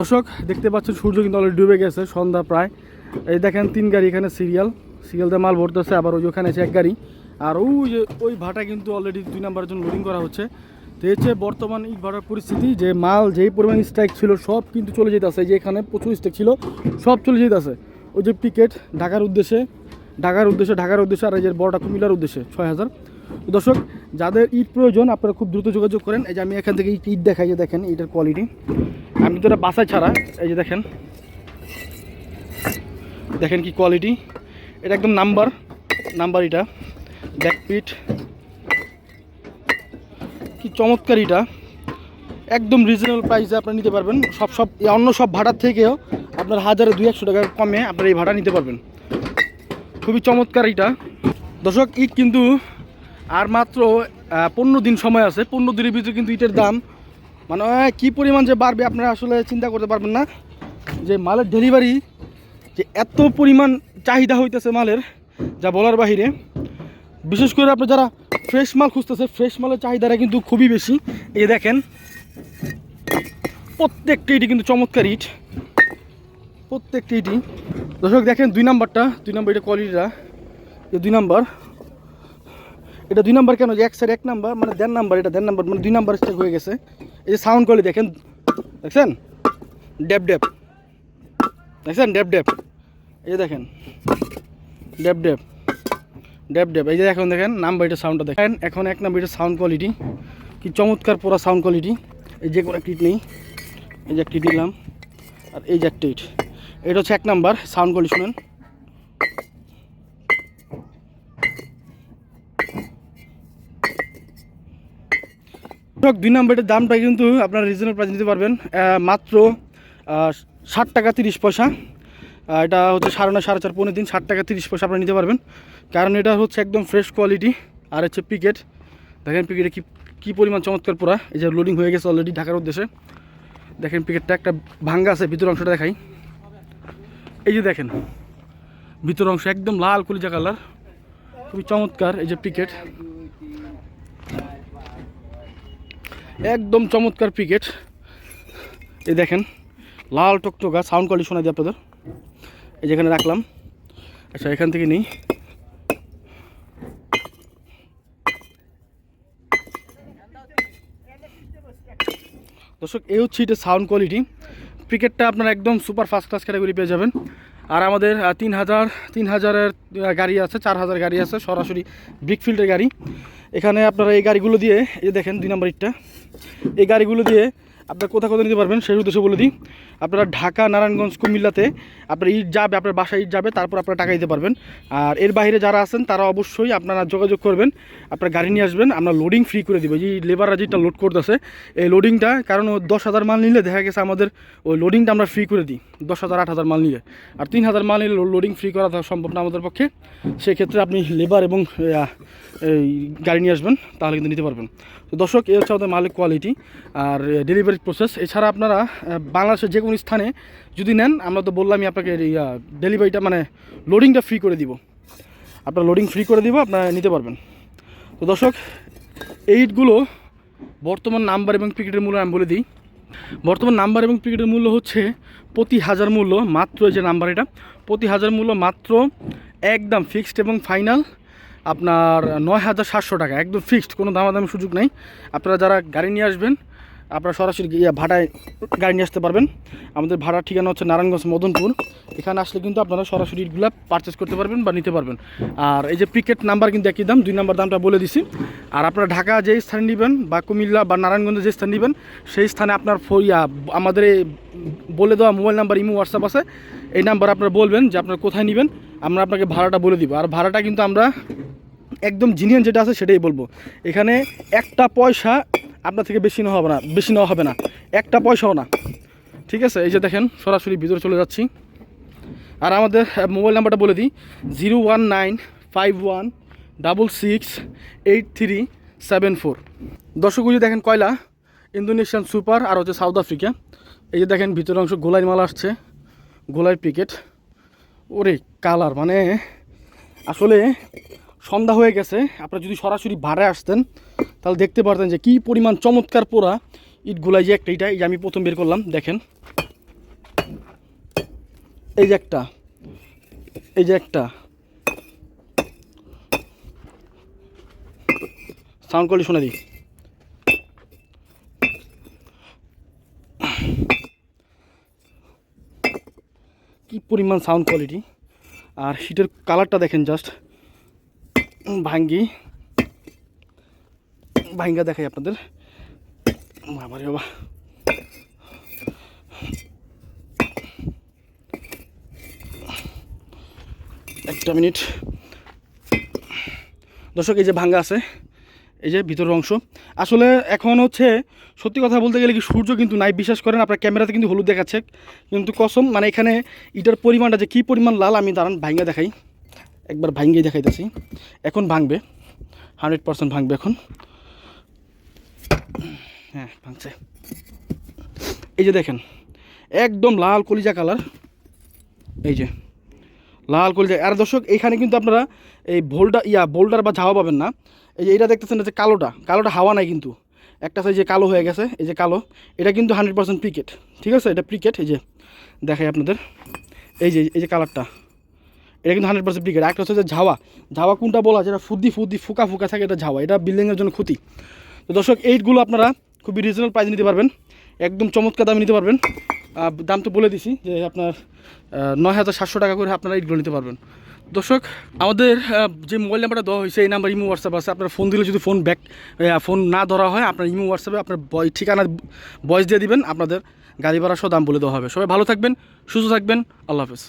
দর্শক দেখতে পাচ্ছেন সূর্য কিন্তু অলরেডি ডুবে গেছে, সন্ধ্যা প্রায়। এই দেখেন 3 গাড়ি এখানে সিরিয়াল দিয়ে মাল ভরতেছে, আবার ওই ওখানে আছে 1 গাড়ি। আর ওই ভাটা কিন্তু অলরেডি 2 নাম্বারের জন্য লোডিং করা হচ্ছে। তো হচ্ছে বর্তমান ইট ভাটার পরিস্থিতি, যে মাল যেই পরিমাণ স্ট্রাইক ছিল সব কিন্তু চলে যেতেছে। যে এখানে প্রচুর স্ট্রাইক ছিল সব চলে যেতেছে। ওই যে পিকেট ঢাকার উদ্দেশ্যে, আর এই যে বড়টা কুমিল্লার উদ্দেশ্যে 6000। দর্শক যাদের ইট প্রয়োজন আপনারা খুব দ্রুত যোগাযোগ করেন। এই যে আমি এখান থেকে ইট দেখাই, যে দেখেন ইটের কোয়ালিটি আমি তো এটা বাসায় ছাড়া। এই যে দেখেন কি কোয়ালিটি, এটা একদম নাম্বার এটা ব্যাকপিট কি চমৎকার। এটা একদম রিজনেবল প্রাইসে আপনারা নিতে পারবেন। অন্য সব ভাড়ার থেকেও আপনার 1000-200 টাকা কমে আপনারা এই ভাড়া নিতে পারবেন। খুবই চমৎকার এটা। দর্শক ইট কিন্তু আর মাত্র 15 দিন সময় আছে। 15 দিনের ভিতরে কিন্তু ইটের দাম মানে কী পরিমাণ যে বাড়বে আপনারা আসলে চিন্তা করতে পারবেন না। যে মালের ডেলিভারি যে এত পরিমাণ চাহিদা হইতেছে মালের, যা বলার বাহিরে। বিশেষ করে আপনি যারা ফ্রেশ মাল খুঁজতেছে, ফ্রেশ মালের চাহিদাটা কিন্তু খুবই বেশি। এই দেখেন প্রত্যেকটা ইটই কিন্তু চমৎকার ইট, প্রত্যেকটা ইটই। দর্শক দেখেন 2 নাম্বার এটা কোয়ালিটিটা, যে 2 নাম্বার এটা 2 নাম্বার কেন, যে এক সাইড 1 নাম্বার মানে 1.5 নাম্বার, এটা 1.5 নাম্বার মানে 2 নাম্বার স্টেক হয়ে গেছে। এই যে সাউন্ড কোয়ালিটি দেখছেন ড্যাপ দেখছেন ড্যাপ। এই যে দেখেন ড্যাপ। এই যে এখন দেখেন নাম্বার এটা সাউন্ডটা দেখেন। এখন 1 নাম্বার এটা সাউন্ড কোয়ালিটি কি চমৎকার, পুরো সাউন্ড কোয়ালিটি। এই যে কোনো একটা ইট নেই, এই যে একটা ইট নিলাম, আর এই যে একটা ইট, এটা হচ্ছে 1 নাম্বার সাউন্ড কোয়ালিটি। শুনেন 2 নাম্বারের দামটা কিন্তু আপনারা রিজনেবল প্রাইস নিতে পারবেন মাত্র 60 টাকা 30 পয়সা। এটা হচ্ছে 9.5 4.5 15 দিন 60 টাকা 30 পয়সা আপনারা নিতে পারবেন, কারণ এটা হচ্ছে একদম ফ্রেশ কোয়ালিটি। আর হচ্ছে পিকেট দেখেন, পিকেটে কী পরিমাণ চমৎকার পুরা। এই যে লোডিং হয়ে গেছে অলরেডি ঢাকার উদ্দেশ্যে। দেখেন পিকেটটা একটা ভাঙ্গা আছে, ভিতর অংশটা দেখাই। এই যে দেখেন ভিতর অংশ একদম লাল কলিজা কালার, খুবই চমৎকার। এই যে পিকেট একদম চমৎকার পিকেট। এই দেখেন লাল টকটকা, সাউন্ড কোয়ালিটি শোনা যায় আপনাদের। এই যেখানে রাখলাম, আচ্ছা এখান থেকে নিই। দর্শক এই হচ্ছে এটা সাউন্ড কোয়ালিটি। পিকেটটা আপনারা একদম সুপার ফার্স্ট ক্লাস ক্যাটাগরি পেয়ে যাবেন। আর আমাদের 3000-3000-এর গাড়ি আছে, 4000 গাড়ি আছে, সরাসরি ব্রিকফিল্ডের গাড়ি। এখানে আপনারা এই গাড়িগুলো দিয়ে, এই দেখেন 2 নাম্বার ইটটা, এই গাড়িগুলো দিয়ে আপনারা কোথায় নিতে পারবেন সেই উদ্দেশ্যে বলে দিই। আপনারা ঢাকা, নারায়ণগঞ্জ, কুমিল্লাতে আপনার ইট যাবে, আপনার বাসায় ইট যাবে, তারপর আপনারা টাকা দিতে পারবেন। আর এর বাইরে যারা আছেন তারা অবশ্যই আপনারা যোগাযোগ করবেন, আপনার গাড়ি নিয়ে আসবেন, আমরা লোডিং ফ্রি করে দেবো। যে লেবাররা যেটা লোড করতেছে এই লোডিংটা, কারণ 10,000 মাল নিলে দেখা গেছে আমাদের ওই লোডিংটা আমরা ফ্রি করে দিই 10,000-8,000 মাল নিলে। আর 3,000 মাল নিলে লোডিং ফ্রি করা সম্ভব না আমাদের পক্ষে। সেক্ষেত্রে আপনি লেবার এবং এই গাড়ি নিয়ে আসবেন, তাহলে কিন্তু নিতে পারবেন। তো দর্শক এই হচ্ছে আমাদের মালের কোয়ালিটি আর ডেলিভারি প্রসেস। এছাড়া আপনারা বাংলাদেশের যে কোনো স্থানে যদি নেন, আমরা তো বললামই আপনাকে ডেলিভারিটা মানে লোডিংটা ফ্রি করে দিব, আপনার লোডিং ফ্রি করে দিব, আপনারা নিতে পারবেন। তো দর্শক এই ইটগুলো বর্তমান নাম্বার এবং পিকেটের মূল্য আমি বলে দিই। বর্তমান নাম্বার এবং পিকেটের মূল্য হচ্ছে প্রতি 1000 মূল্য মাত্র, যে নাম্বার এটা প্রতি 1000 মূল্য মাত্র একদম ফিক্সড এবং ফাইনাল আপনার 9700 টাকা, একদম ফিক্সড, কোনো দামাদামি সুযোগ নেই। আপনারা যারা গাড়ি নিয়ে আসবেন আপনারা সরাসরি ভাড়ায় গাড়ি নিয়ে আসতে পারবেন। আমাদের ভাড়ার ঠিকানা হচ্ছে নারায়ণগঞ্জ মদনপুর। এখানে আসলে কিন্তু আপনারা সরাসরি ইটগুলো পারচেস করতে পারবেন বা নিতে পারবেন। আর এই যে পিকেট নাম্বার কিন্তু একই দাম, 2 নাম্বার দামটা বলে দিছি। আর আপনারা ঢাকা যে স্থানে নেবেন বা কুমিল্লা বা নারায়ণগঞ্জে যে স্থানে নেবেন সেই স্থানে আপনার আমাদের এই বলে দেওয়া মোবাইল নাম্বার, ইমো, হোয়াটসঅ্যাপ আছে, এই নাম্বার আপনারা বলবেন যে আপনারা কোথায় নেবেন, আমরা আপনাকে ভাড়াটা বলে দিব। আর ভাড়াটা কিন্তু আমরা একদম জিনিয়ান যেটা আছে সেটাই বলবো। এখানে একটা পয়সা আপনার থেকে বেশি নেওয়া হবে না, একটা পয়সাও না, ঠিক আছে। এই যে দেখেন সরাসরি ভিতরে চলে যাচ্ছি। আর আমাদের মোবাইল নাম্বারটা বলে দিই 01951668374। দর্শক যে দেখেন কয়লা ইন্দোনেশিয়ান সুপার আর হচ্ছে সাউথ আফ্রিকা। এই যে দেখেন ভিতরের অংশ গোলাই মাল আসছে, গোলাই পিকেট। ওরে কালার মানে আসলে সন্ধ্যা হয়ে গেছে, আপনারা যদি সরাসরি ভাড়ায় আসতেন তাহলে দেখতে পারতেন যে কী পরিমাণ চমৎকার পোড়া ইটগুলাই। যে একটা ইটা এই যে আমি প্রথম বের করলাম, দেখেন এই যে একটা, এই যে একটা সাউন্ড কোয়ালিটি শুনে দিই। কি পরিমাণ সাউন্ড কোয়ালিটি, আর হিটের কালারটা দেখেন জাস্ট। ভাঙ্গা দেখাই আপনাদের। বাবারে বাবা, একটা মিনিট দর্শক, এই যে ভাঙ্গা আছে, এই যে ভিতরের অংশ। আসলে এখন হচ্ছে সত্যি কথা বলতে গেলে কি সূর্য কিন্তু নাই, বিশ্বাস করেন। আপনার ক্যামেরাতে কিন্তু হলুদ দেখাচ্ছে, কিন্তু কসম মানে এখানে ইটার পরিমাণটা যে কী পরিমাণ লাল, আমি দাঁড়ান ভাঙ্গা দেখাই, একবার ভাঙ্গেই দেখাইতেছি। এখন ভাঙবে, 100% ভাঙবে এখন। হ্যাঁ ভাঙছে, এই যে দেখেন একদম লাল কলিজা কালার, এই যে লাল কলিজা। আর দর্শক এখানে কিন্তু আপনারা এই বোল্ডার বা ঝাওয়া পাবেন না। এই যে এটা দেখতেছেন, যে কালোটা হাওয়া নাই কিন্তু, একটা সাইজে কালো হয়ে গেছে, এই যে কালো, এটা কিন্তু 100% প্রিকেট, ঠিক আছে, এটা প্রিকেট। এই যে দেখাই আপনাদের, এই যে কালারটা, এটা কিন্তু 100% প্রিকেট। একটা হচ্ছে যে ঝাওয়া কোনটা বলা, যেটা ফুকা থাকে, এটা ঝাওয়া, এটা বিল্ডিংয়ের জন্য ক্ষতি। তো দর্শক এইটগুলো আপনারা খুবই রিজনেবল প্রাইসে নিতে পারবেন, একদম চমৎকার দামে নিতে পারবেন। দাম তো বলে দিছি যে আপনার 9,700 টাকা করে আপনারা এইটগুলো নিতে পারবেন। দর্শক আমাদের যে মোবাইল নাম্বারটা দেওয়া হয়েছে, এই নাম্বার ইমো হোয়াটসঅ্যাপ আছে। আপনারা ফোন দিলে যদি ফোন না ধরা হয়, আপনার ইমো হোয়াটসঅ্যাপে আপনার ঠিকানা ভয়েস দিয়ে দিবেন, আপনাদের গাড়ি ভাড়া সহ দাম বলে দেওয়া হবে। সবাই ভালো থাকবেন, সুস্থ থাকবেন, আল্লাহ হাফেজ।